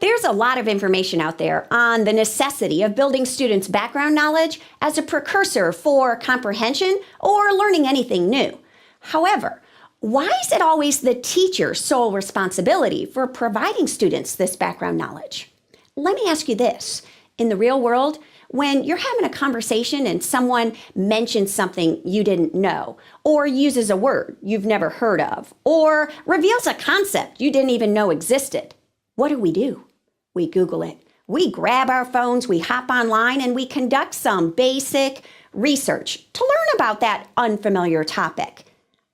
There's a lot of information out there on the necessity of building students' background knowledge as a precursor for comprehension or learning anything new. However, why is it always the teacher's sole responsibility for providing students this background knowledge? Let me ask you this. In the real world, when you're having a conversation and someone mentions something you didn't know, or uses a word you've never heard of, or reveals a concept you didn't even know existed, what do? We Google it. We grab our phones, we hop online, and we conduct some basic research to learn about that unfamiliar topic.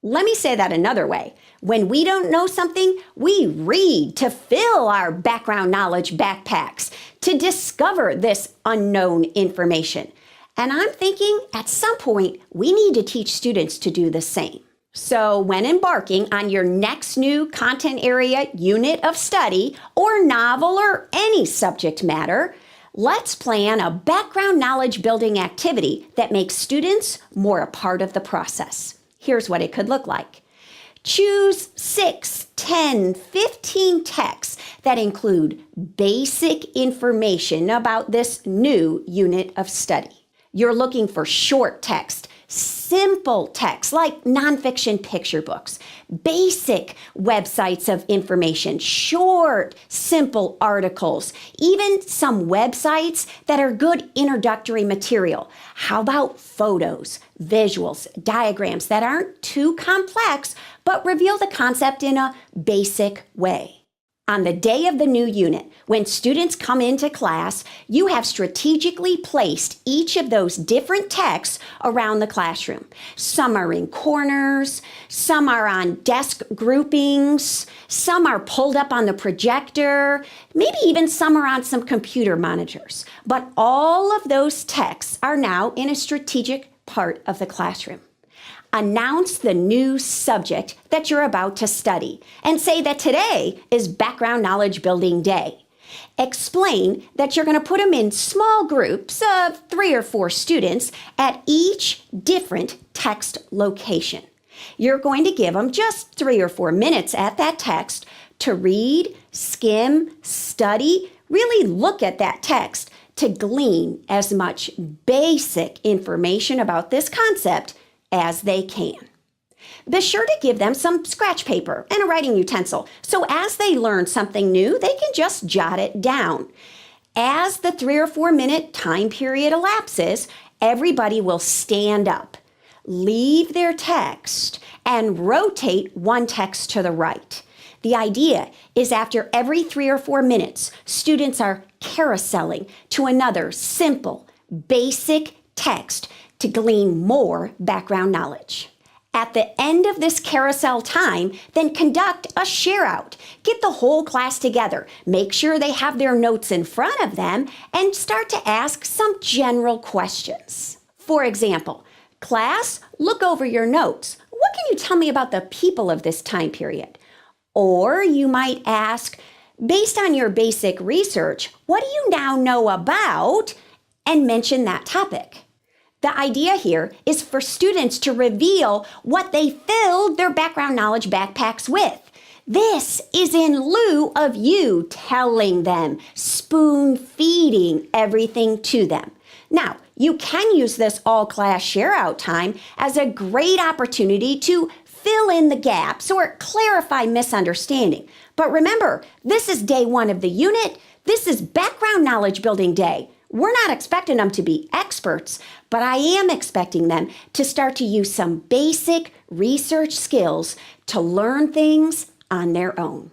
Let me say that another way. When we don't know something, we read to fill our background knowledge backpacks, to discover this unknown information. And I'm thinking at some point, we need to teach students to do the same. So when embarking on your next new content area, unit of study, or novel or any subject matter, let's plan a background knowledge building activity that makes students more a part of the process. Here's what it could look like. Choose 6, 10, 15 texts that include basic information about this new unit of study. You're looking for short text, simple text like nonfiction picture books, basic websites of information, short, simple articles, even some websites that are good introductory material. How about photos, visuals, diagrams that aren't too complex but reveal the concept in a basic way? On the day of the new unit, when students come into class, you have strategically placed each of those different texts around the classroom. Some are in corners, some are on desk groupings, some are pulled up on the projector, maybe even some are on some computer monitors. But all of those texts are now in a strategic part of the classroom. Announce the new subject that you're about to study and say that today is Background Knowledge Building Day. Explain that you're going to put them in small groups of 3 or 4 students at each different text location. You're going to give them just 3 or 4 minutes at that text to read, skim, study, really look at that text to glean as much basic information about this concept as they can. Be sure to give them some scratch paper and a writing utensil, so as they learn something new, they can just jot it down. As the 3 or 4 minute time period elapses, everybody will stand up, leave their text, and rotate one text to the right. The idea is after every 3 or 4 minutes, students are carouseling to another simple, basic text to glean more background knowledge. At the end of this carousel time, then conduct a share out. Get the whole class together. Make sure they have their notes in front of them and start to ask some general questions. For example, class, look over your notes. What can you tell me about the people of this time period? Or you might ask, based on your basic research, what do you now know about? And mention that topic. The idea here is for students to reveal what they filled their background knowledge backpacks with. This is in lieu of you telling them, spoon-feeding everything to them. Now, you can use this all-class share-out time as a great opportunity to fill in the gaps or clarify misunderstanding. But remember, this is day 1 of the unit. This is background knowledge building day. We're not expecting them to be experts, but I am expecting them to start to use some basic research skills to learn things on their own.